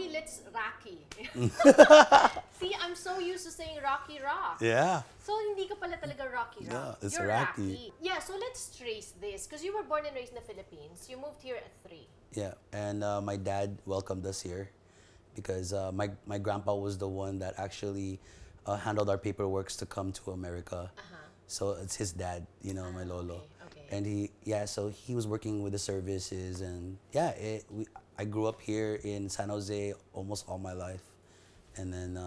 Rocky, let's Rocky. See, I'm so used to saying Rocky Rock. Yeah. So hindi ka pala talaga Rocky Rock. No, it's You're Rocky. Yeah, so let's trace this. Because you were born and raised in the Philippines. You moved here at 3. Yeah, and my dad welcomed us here because my grandpa was the one that actually handled our paperwork to come to America. So it's his dad, you know, my lolo. Okay. And so he was working with the services, and I grew up here in San Jose almost all my life. And then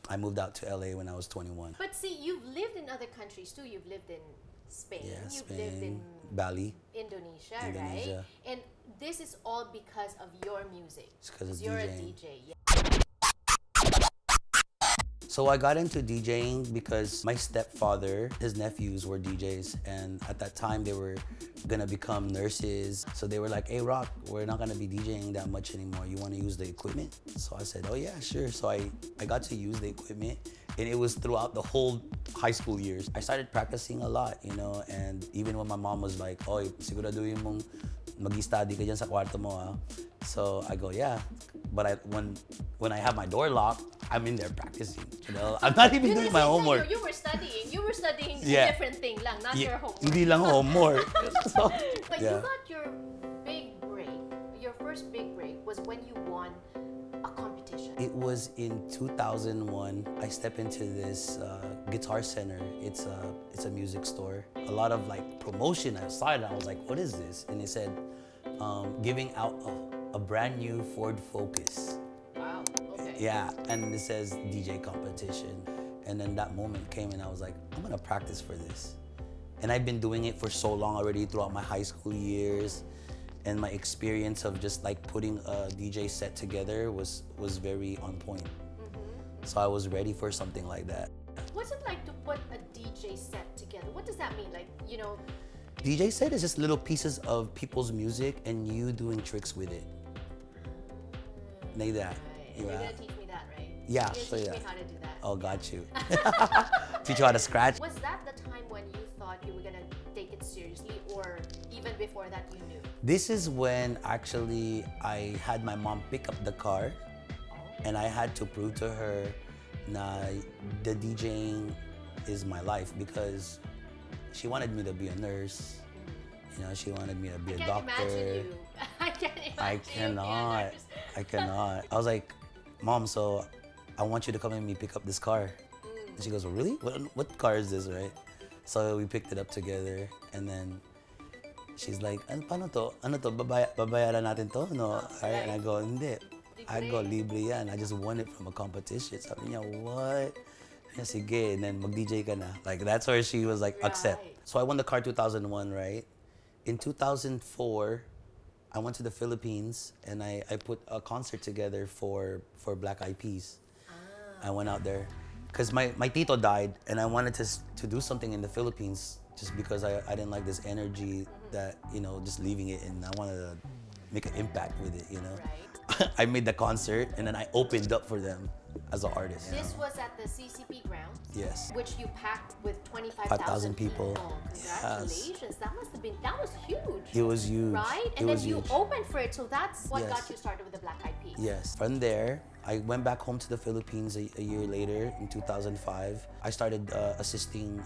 I moved out to LA when I was 21. But see, you've lived in other countries too. You've lived in Spain. Yeah, You've Spain, lived in Bali. Indonesia, right? Indonesia. And this is all because of your music. It's 'cause of you're DJing. a DJ. Yeah. So I got into DJing because my stepfather, his nephews were DJs, and at that time they were gonna become nurses. So they were like, "Hey, Rock, we're not gonna be DJing that much anymore. You want to use the equipment?" So I said, "Oh yeah, sure." So I got to use the equipment, and it was throughout the whole high school years. I started practicing a lot, you know, and even when my mom was like, "Oh, siguraduhin mong mag-study ka dyan sa kwarto mo, ah." So I go, "Yeah," but when I have my door locked, I'm in there practicing. You know, I'm not even doing my homework. You were studying. You were studying Yeah. a different thing lang, not your homework. Hindi lang homework. So, But yeah. you got your big break. Your first big break was when you won a competition. It was in 2001. I stepped into this Guitar Center. It's a music store. A lot of like promotion. I saw it and I was like, "What is this?" And they said, giving out a brand new Ford Focus. Wow. Okay. Yeah, and it says DJ competition. And then that moment came and I was like, I'm gonna practice for this. And I've been doing it for so long already throughout my high school years. And my experience of just like putting a DJ set together was very on point. So I was ready for something like that. What's it like to put a DJ set together? What does that mean? Like, you know, DJ set is just little pieces of people's music and you doing tricks with it. Like that. right. You're gonna teach me that, right? Yeah, You're so gonna yeah. teach me how to do that. Oh, got you. Teach you how to scratch. Was that the time when you thought you were gonna take it seriously, or even before that you knew? This is when actually I had my mom pick up the car and I had to prove to her that the DJing is my life because she wanted me to be a nurse. You know, she wanted me to be a doctor. Imagine you. I can't imagine I you being a cannot. nurse. I cannot. I was like, "Mom, so I want you to come and me pick up this car." And she goes, "Well, really? What car is this, right?" So we picked it up together, and then she's like, paano to? Ano to? Babayaran natin to? No? Right? And I go, "Hindi." I go, "Libre yan. I just won it from a competition." Sabi niya, "What?" Yeah, sige. And then mag-DJ ka na. Like, that's where she was like, accept. Right. So I won the car 2001, right? In 2004, I went to the Philippines and I put a concert together for Black Eyed Peas. I went out there because my tito died and I wanted to do something in the Philippines just because I didn't like this energy that, you know, just leaving it, and I wanted to make an impact with it, you know. Right. I made the concert and then I opened up for them as an artist. This was at the CCP grounds, Yes. which you packed with 25,000 5,000 people. Congratulations. Yes. That was huge. It was huge. Right? It And then was you huge. opened for it, so that's what Yes. got you started with the Black Eyed Peas. Yes. From there, I went back home to the Philippines a year later in 2005. I started assisting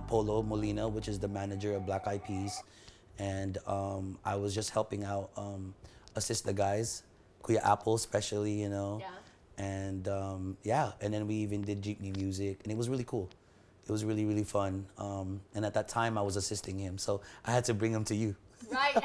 Polo Molina, which is the manager of Black Eyed Peas. And I was just helping out, assist the guys, Kuya Apple especially, you know. Yeah. And and then we even did jeepney music, and it was really cool. It was really, really fun. And at that time, I was assisting him, so I had to bring him to you. Right.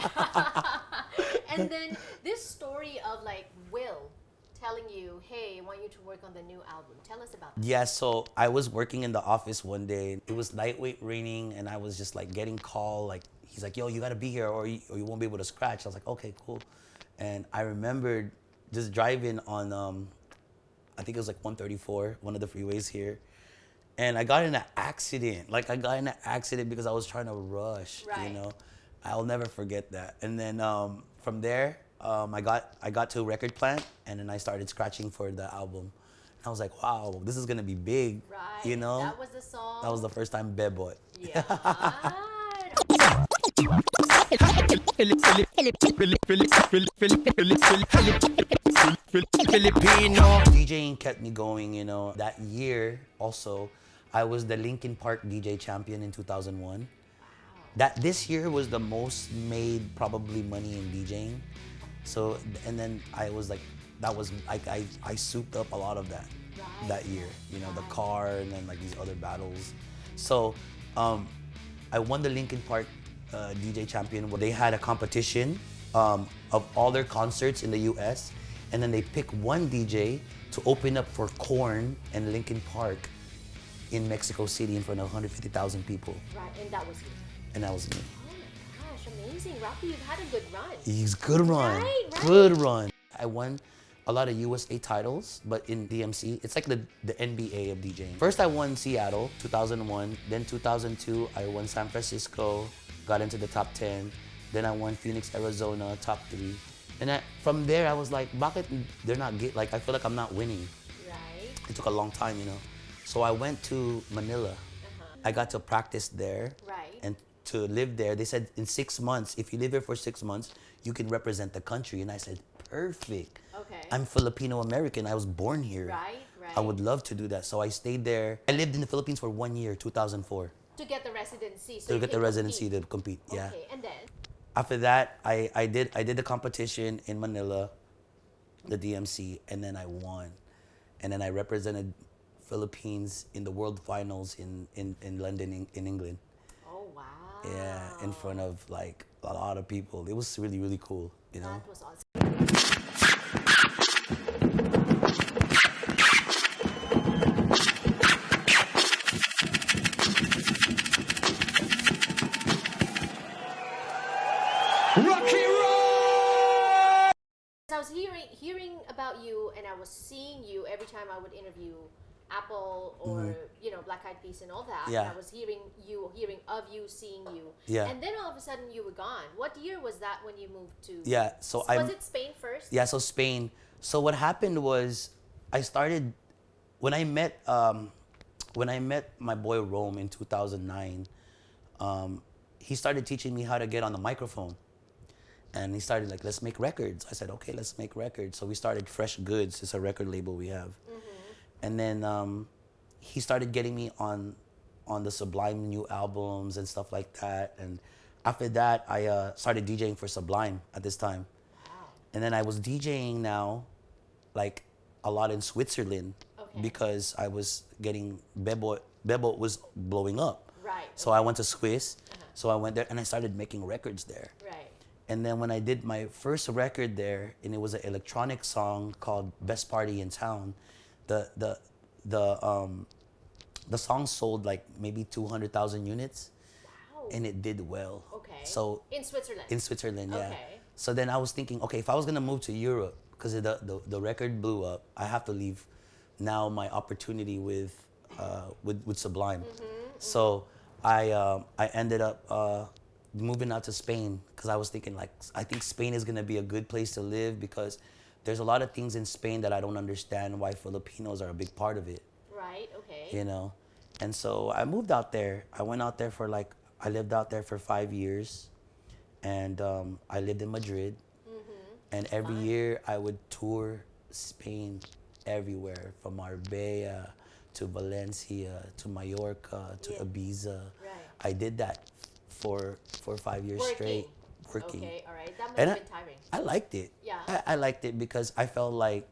And then this story of like Will telling you, "Hey, I want you to work on the new album." Tell us about that. Yeah, so I was working in the office one day. It was lightweight raining, and I was just like getting called. Like, he's like, "Yo, you gotta be here, or you won't be able to scratch." I was like, "Okay, cool." And I remembered just driving on, I think it was like 134, one of the freeways here. And I got in an accident. Like, I got in an accident because I was trying to rush, Right. you know. I'll never forget that. And then from there, I got to a record plant, and then I started scratching for the album. And I was like, wow, this is gonna be big, Right. you know. That was the song. That was the first time Beboy. Yeah. Filipino. DJing kept me going, you know. That year also, I was the Linkin Park DJ champion in 2001. This year was the most made probably money in DJing. So, and then I was like, that was like, I souped up a lot of that that year, you know, the car and then like these other battles. So, I won the Linkin Park DJ champion where they had a competition of all their concerts in the US, and then they pick one DJ to open up for Korn and Linkin Park in Mexico City in front of 150,000 people. Right, and that was you. And that was me. Oh my gosh, amazing. Rocky, you've had a good run. He's good run. Right. Good run. I won a lot of USA titles, but in DMC, it's like the NBA of DJing. First I won Seattle, 2001. Then 2002, I won San Francisco, got into the top 10. Then I won Phoenix, Arizona, top 3. And from there, I was like, bakit they're not like, I feel like I'm not winning. Right. It took a long time, you know. So I went to Manila. I got to practice there. Right. And to live there, they said in 6 months, if you live here for 6 months, you can represent the country. And I said, perfect. Okay. I'm Filipino American. I was born here. Right. I would love to do that. So I stayed there. I lived in the Philippines for 1 year, 2004. To get the residency. So To get the residency to compete. Yeah. Okay, and then? After that, I did the competition in Manila, the DMC, and then I won. And then I represented Philippines in the World Finals in London, in England. Oh, wow. Yeah, in front of like a lot of people. It was really, really cool, you know? That was awesome. Rocky Road. I was hearing about you, and I was seeing you every time I would interview Apple or you know, Black Eyed Peas and all that. Yeah. And I was hearing of you, seeing you. Yeah. And then all of a sudden you were gone. What year was that when you moved to? Yeah, so Was it Spain first? Yeah, so Spain. So what happened was I started when I met my boy Rome in 2009. He started teaching me how to get on the microphone. And he started like, let's make records. I said, okay, let's make records. So we started Fresh Goods. It's a record label we have. And then he started getting me on the Sublime new albums and stuff like that. And after that, I started DJing for Sublime at this time. Wow. And then I was DJing now, like a lot in Switzerland, Okay. because I was getting Bebo was blowing up. Right. So I went to Swiss. So I went there and I started making records there. Right. And then when I did my first record there, and it was an electronic song called "Best Party in Town," the song sold like maybe 200,000 units, Wow. and it did well. Okay. So in Switzerland. in Switzerland, yeah. Okay. So then I was thinking, okay, if I was gonna move to Europe, because the record blew up, I have to leave now my opportunity with Sublime. So I ended up moving out to Spain because I was thinking like, I think Spain is gonna be a good place to live because there's a lot of things in Spain that I don't understand why Filipinos are a big part of it, Right. Okay. you know? And so I moved out there. I went out there I lived out there for 5 years, and I lived in Madrid. And every year I would tour Spain everywhere, from Marbella to Valencia to Mallorca to Ibiza. Right. I did that for 5 years straight, working. Okay. All right. That must And have been tiring. I liked it. Yeah. I liked it because I felt like,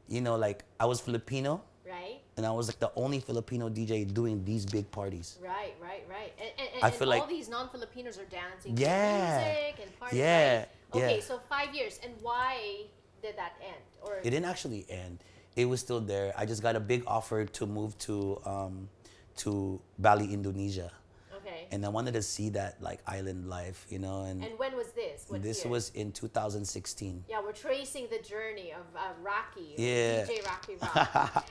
you know, like I was Filipino, Right. and I was like the only Filipino DJ doing these big parties. Right. And I feel all like- these non-Filipinos are dancing Yeah. to music and partying. Yeah, Right? Okay, yeah. so 5 years. And why did that end? Or It didn't actually end. It was still there. I just got a big offer to move to Bali, Indonesia. okay. And I wanted to see that like island life, you know, and And when was this? What this year? was in 2016. Yeah, we're tracing the journey of Rocky, Yeah. DJ Rocky Rock.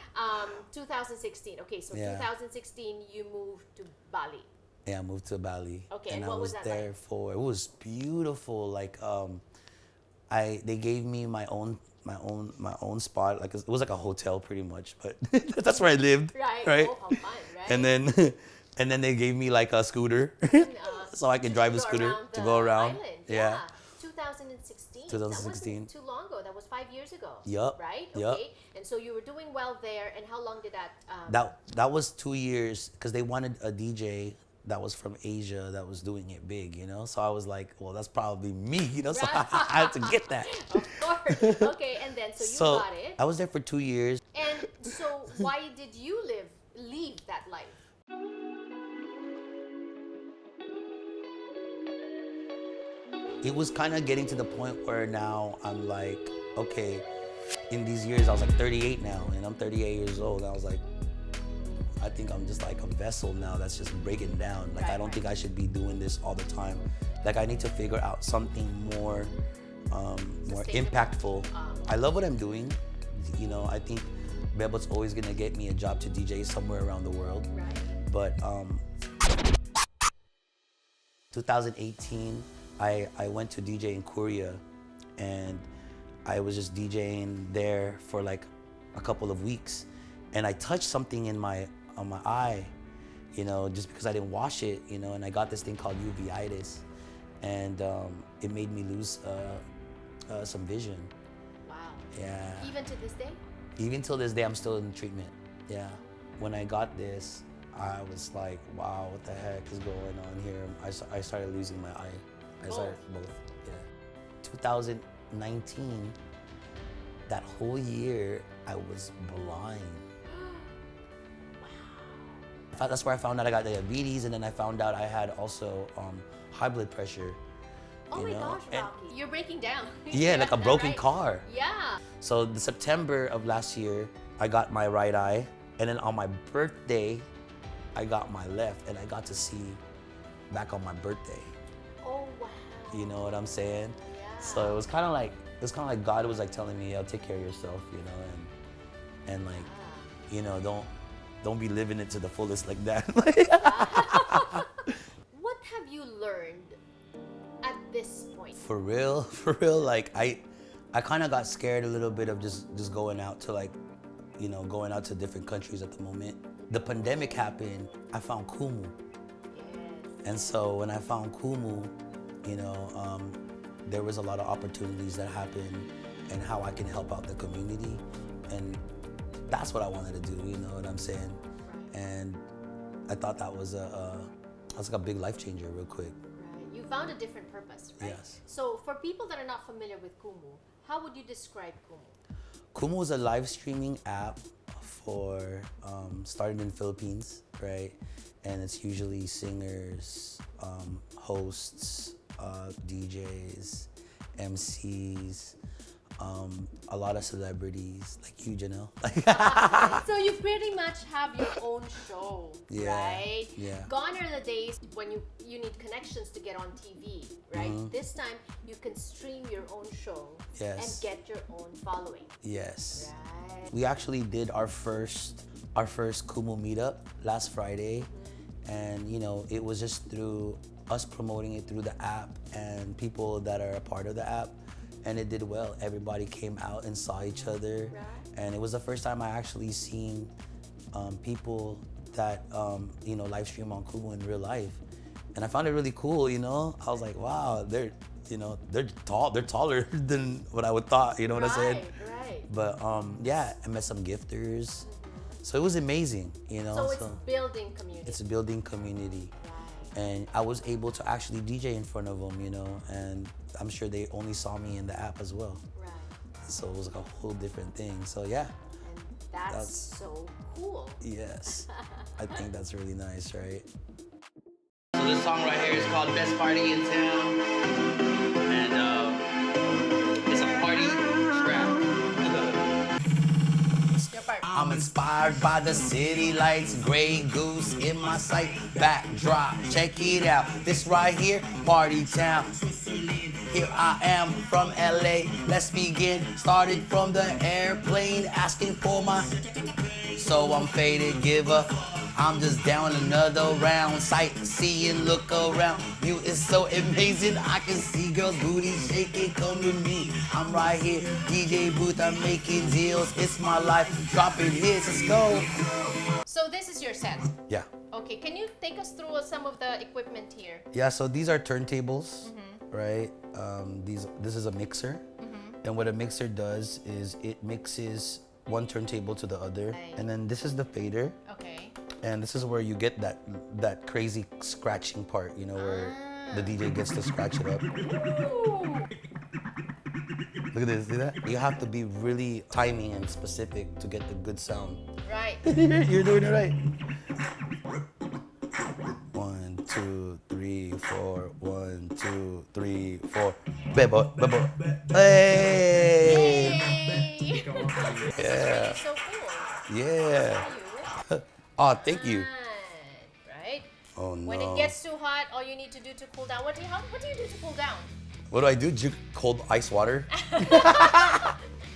2016. Okay, so Yeah. 2016 you moved to Bali. Yeah, I moved to Bali. Okay, and and I what was was that there like? it was beautiful. Like they gave me my own spot. Like it was like a hotel pretty much, but that's where I lived. Right. Oh, how fun, right? And then and then they gave me like a scooter so I could drive the scooter to go around. Island. Yeah. 2016. 2016. That wasn't too long ago. That was 5 years ago. Yup, Right? yup. Okay. And so you were doing well there. And how long did that? That was 2 years because they wanted a DJ that was from Asia that was doing it big, you know. So I was like, well, that's probably me, you know. So Right. I had to get that. Of course. Okay. And then so you got it. I was there for 2 years. And so why did you leave that life? It was kind of getting to the point where now I'm like, okay, in these years, I was like 38 now, and I'm 38 years old. And I was like, I think I'm just like a vessel now that's just breaking down. Like, I don't think I should be doing this all the time. Like, I need to figure out something more impactful. I love what I'm doing. You know, I think Bebo's always gonna get me a job to DJ somewhere around the world. Right. But 2018, I went to DJ in Korea, and I was just DJing there for like a couple of weeks, and I touched something on my eye, you know, just because I didn't wash it, you know, and I got this thing called uveitis, and it made me lose some vision. Wow. Yeah. Even to this day? Even till this day, I'm still in treatment. Yeah. When I got this, I was like, wow, what the heck is going on here? I started losing my eye. I started both, yeah. 2019, that whole year, I was blind. Wow. That's where I found out I got diabetes, and then I found out I had also high blood pressure. Oh my know? gosh, Rocky. You're breaking down. Yeah, like a broken car. Yeah. So the September of last year, I got my right eye, and then on my birthday, I got my left, and I got to see back on my birthday. Oh wow. You know what I'm saying? Yeah. So it was kind of like God was like telling me, "Yo, take care of yourself," you know, and like, you know, don't be living it to the fullest like that. What have you learned at this point? For real, like I kind of got scared a little bit of just going out to like, you know, going out to different countries at the moment. The pandemic happened, I found Kumu. Yes. And so when I found Kumu, you know, there was a lot of opportunities that happened and how I can help out the community. And that's what I wanted to do, you know what I'm saying? Right. And I thought that was like a big life changer real quick. Right. You found a different purpose, right? Yes. So for people that are not familiar with Kumu, how would you describe Kumu? Kumu is a live streaming app for started in Philippines, right? And it's usually singers, hosts, DJs, MCs, a lot of celebrities like you, Jannelle. So you pretty much have your own show, Yeah, right? yeah. Gone are the days when you need connections to get on TV, right? This time you can stream your own show Yes. and get your own following. Yes. Right. We actually did our first Kumu meetup last Friday, and you know, it was just through us promoting it through the app and people that are a part of the app, and it did well. Everybody came out and saw each other, Right. and it was the first time I actually seen people that you know, live stream on Kumu in real life, and I found it really cool. You know, I was like, wow, they're taller than what I would thought. You know what I'm saying? Right. But yeah, I met some gifters, so it was amazing. You know, So it's building community. it's a building community. Right. And I was able to actually DJ in front of them, you know, and I'm sure they only saw me in the app as well. Right. So it was like a whole different thing. So yeah, And that's so cool. yes, I think that's really nice, right? So this song right here is called Best Party in Town, and it's a party trap. Your part. I'm inspired by the city lights, gray goose in my sight, backdrop, check it out. This right here, party town. Here I am from LA, let's begin. Started from the airplane, asking for my, so I'm faded, give up. I'm just down another round, sightseeing, look around. You is so amazing, I can see girls' booties shaking, come with me. I'm right here, DJ booth, I'm making deals. It's my life, dropping hits, let's go. So this is your set. Yeah. Okay, can you take us through some of the equipment here? Yeah, so these are turntables, right? This is a mixer, And what a mixer does is it mixes one turntable to the other. Right. And then this is the fader. Okay. And this is where you get that crazy scratching part, you know, where the DJ gets to scratch it up. Look at this, see that? You have to be really timing and specific to get the good sound. Right. You're doing it right. 1, 2, 3, 4. 1, 2, 3, 4. Bebo, bebo. Hey! Yay! Yeah. It's so cool. Yeah. You. Oh, thank you. Right. Oh no. When it gets too hot, all you need to do to cool down. What do you do to cool down? What do I do? Drink cold ice water?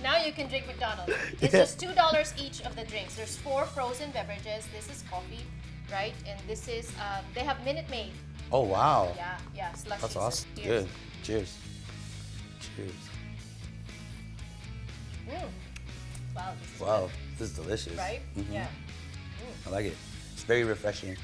Now you can drink McDonald's. It's Yeah. just $2 each of the drinks. There's 4 frozen beverages. This is coffee, right? And this is they have Minute Maid. Oh wow. Yeah, slushies. That's awesome. Cheers. Good. Cheers. Cheers. Wow. This is Wow, this is delicious. good, right? Mhm. Yeah. I like it. It's very refreshing.